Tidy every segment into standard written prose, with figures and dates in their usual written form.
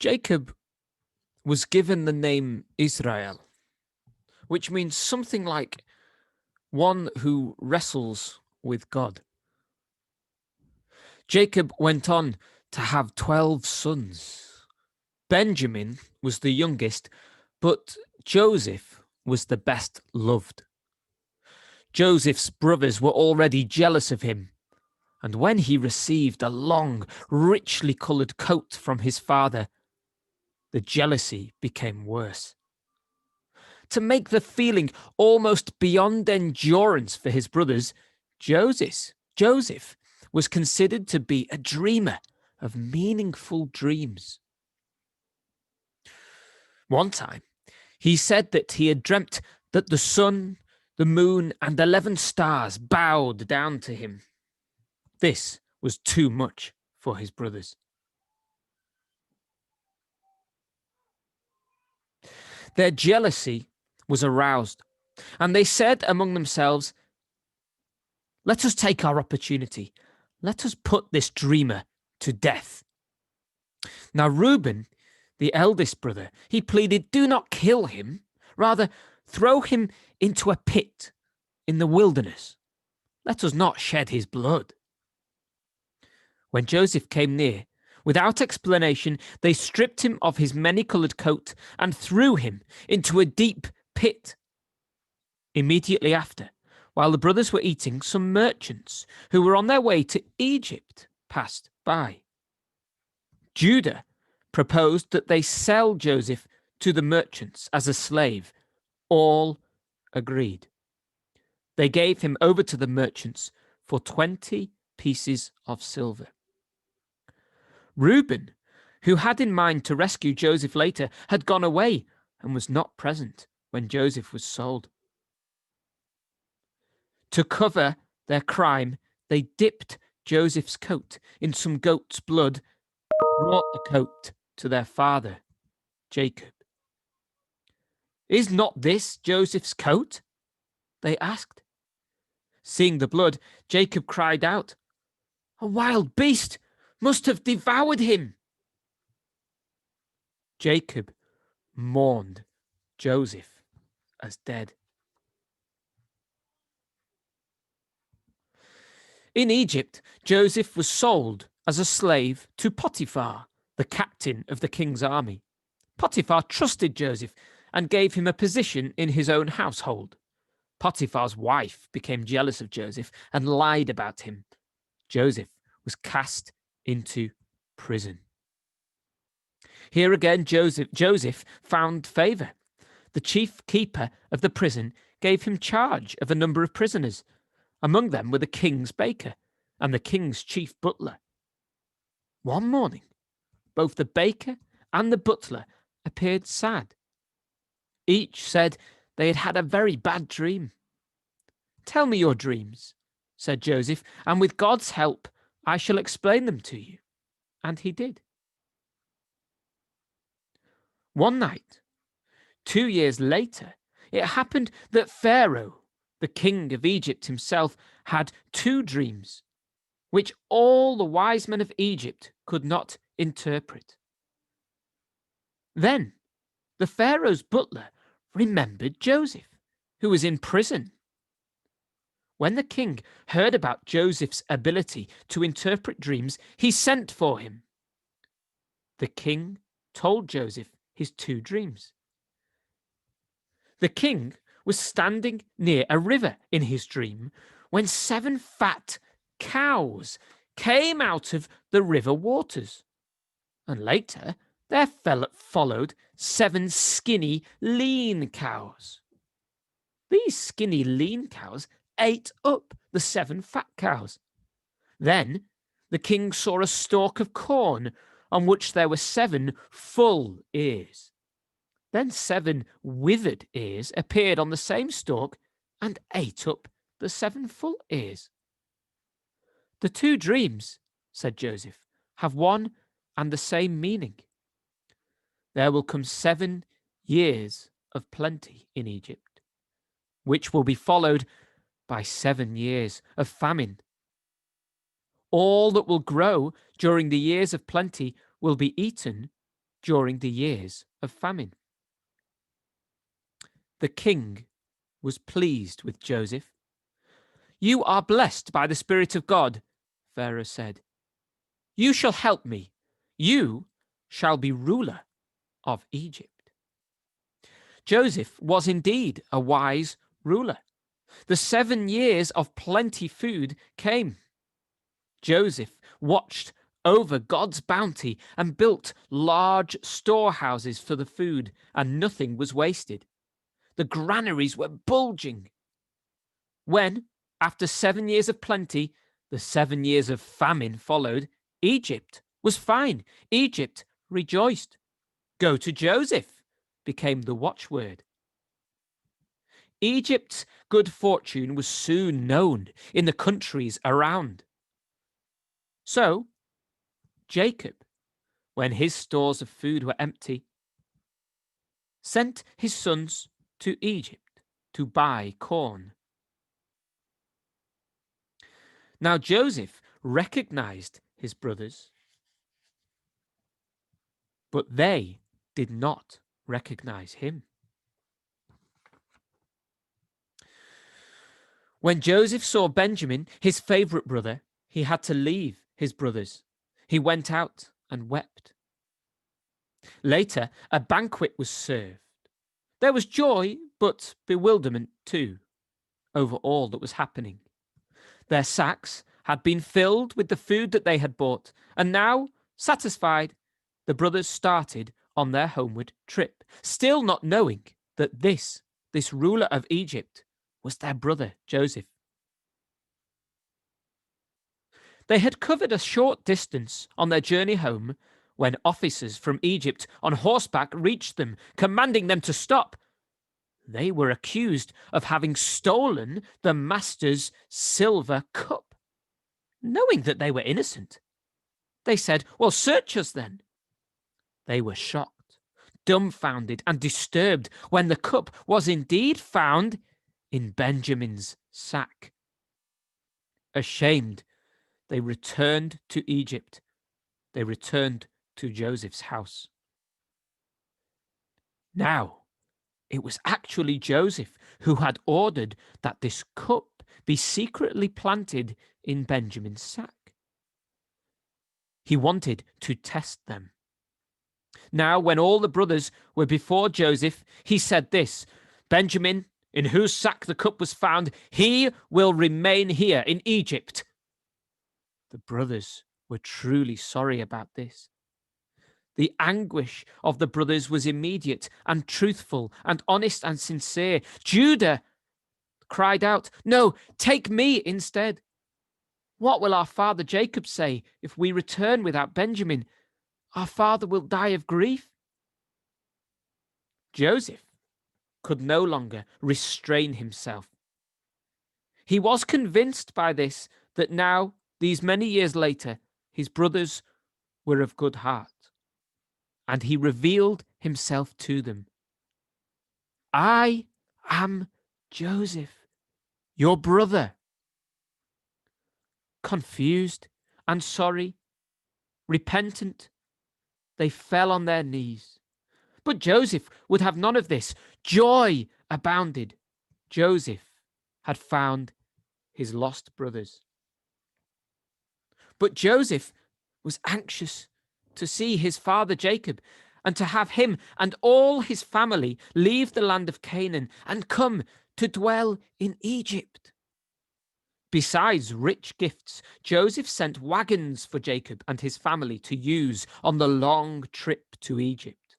Jacob was given the name Israel, which means something like one who wrestles with God. Jacob went on to have 12 sons. Benjamin was the youngest, but Joseph was the best loved. Joseph's brothers were already jealous of him, and when he received a long, richly coloured coat from his father, the jealousy became worse. To make the feeling almost beyond endurance for his brothers, Joseph was considered to be a dreamer of meaningful dreams. One time, he said that he had dreamt that the sun, the moon, and 11 stars bowed down to him. This was too much for his brothers. Their jealousy was aroused, and they said among themselves, "Let us take our opportunity. Let us put this dreamer to death." Now Reuben, the eldest brother, he pleaded, "Do not kill him. Rather, throw him into a pit in the wilderness. Let us not shed his blood." When Joseph came near, without explanation, they stripped him of his many-coloured coat and threw him into a deep pit. Immediately after, while the brothers were eating, some merchants who were on their way to Egypt passed by. Judah proposed that they sell Joseph to the merchants as a slave. All agreed. They gave him over to the merchants for 20 pieces of silver. Reuben, who had in mind to rescue Joseph later, had gone away and was not present when Joseph was sold. To cover their crime, they dipped Joseph's coat in some goat's blood, brought the coat to their father, Jacob. "Is not this Joseph's coat?" they asked. Seeing the blood, Jacob cried out, "A wild beast must have devoured him." Jacob mourned Joseph as dead. In Egypt, Joseph was sold as a slave to Potiphar, the captain of the king's army. Potiphar trusted Joseph and gave him a position in his own household. Potiphar's wife became jealous of Joseph and lied about him. Joseph was cast into prison. Here again, Joseph found favor. The chief keeper of the prison gave him charge of a number of prisoners. Among them were the king's baker and the king's chief butler. One morning, both the baker and the butler appeared sad. Each said they had had a very bad dream. "Tell me your dreams," said Joseph, "and with God's help, I shall explain them to you." And he did. One night, 2 years later, it happened that Pharaoh, the king of Egypt himself, had 2 dreams, which all the wise men of Egypt could not interpret. Then the Pharaoh's butler remembered Joseph, who was in prison. When the king heard about Joseph's ability to interpret dreams, he sent for him. The king told Joseph his 2 dreams. The king was standing near a river in his dream when 7 fat cows came out of the river waters. And later there followed 7 skinny, lean cows. These skinny, lean cows ate up the 7 fat cows. Then the king saw a stalk of corn on which there were 7 full ears. Then 7 withered ears appeared on the same stalk and ate up the 7 full ears. "The 2 dreams," said Joseph, "have one and the same meaning. There will come 7 years of plenty in Egypt, which will be followed by 7 years of famine. All that will grow during the years of plenty will be eaten during the years of famine. The king was pleased with Joseph. "You are blessed by the Spirit of God," Pharaoh said. "You shall help me. You shall be ruler of Egypt." Joseph was indeed a wise ruler. The 7 years of plenty food came. Joseph watched over God's bounty and built large storehouses for the food, and nothing was wasted. The granaries were bulging. When, after 7 years of plenty, the 7 years of famine followed, Egypt was fine. Egypt rejoiced. "Go to Joseph" became the watchword. Egypt's good fortune was soon known in the countries around. So, Jacob, when his stores of food were empty, sent his sons to Egypt to buy corn. Now Joseph recognized his brothers, but they did not recognize him. When Joseph saw Benjamin, his favorite brother, he had to leave his brothers. He went out and wept. Later, a banquet was served. There was joy, but bewilderment too, over all that was happening. Their sacks had been filled with the food that they had bought, and now, satisfied, the brothers started on their homeward trip, still not knowing that this ruler of Egypt, was their brother Joseph. They had covered a short distance on their journey home when officers from Egypt on horseback reached them, commanding them to stop. They were accused of having stolen the master's silver cup. Knowing that they were innocent, they said, "Well, search us then." They were shocked, dumbfounded, and disturbed when the cup was indeed found in Benjamin's sack. Ashamed, they returned to Egypt. They returned to Joseph's house. Now, it was actually Joseph who had ordered that this cup be secretly planted in Benjamin's sack. He wanted to test them. Now, when all the brothers were before Joseph, he said this, "Benjamin, in whose sack the cup was found, he will remain here in Egypt." The brothers were truly sorry about this. The anguish of the brothers was immediate and truthful and honest and sincere. Judah cried out, "No, take me instead. What will our father Jacob say if we return without Benjamin? Our father will die of grief." Joseph could no longer restrain himself. He was convinced by this that now, these many years later, his brothers were of good heart. And he revealed himself to them. "I am Joseph, your brother." Confused and sorry, repentant, they fell on their knees. But Joseph would have none of this. Joy abounded. Joseph had found his lost brothers. But Joseph was anxious to see his father Jacob and to have him and all his family leave the land of Canaan and come to dwell in Egypt. Besides rich gifts, Joseph sent wagons for Jacob and his family to use on the long trip to Egypt.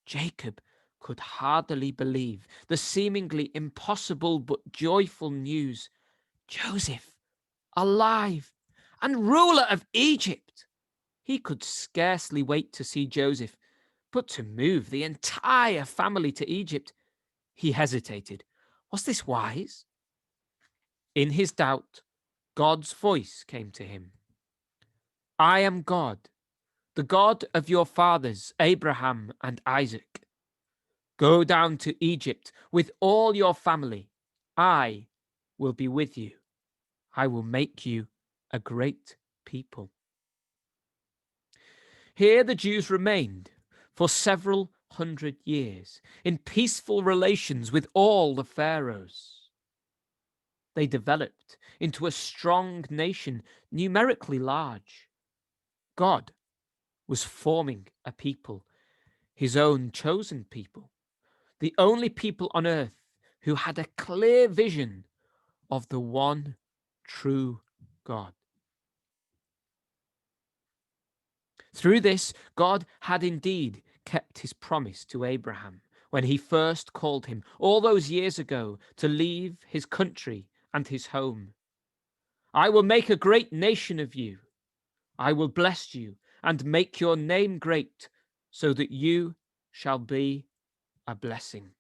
Jacob could hardly believe the seemingly impossible but joyful news. Joseph, alive and ruler of Egypt! He could scarcely wait to see Joseph, but to move the entire family to Egypt, he hesitated. Was this wise? In his doubt, God's voice came to him. "I am God, the God of your fathers, Abraham and Isaac. Go down to Egypt with all your family. I will be with you. I will make you a great people." Here the Jews remained for several hundred years in peaceful relations with all the pharaohs. They developed into a strong nation, numerically large. God was forming a people, his own chosen people, the only people on earth who had a clear vision of the one true God. Through this, God had indeed kept his promise to Abraham when he first called him all those years ago to leave his country and his home. I will make a great nation of you. I will bless you and make your name great so that you shall be a blessing.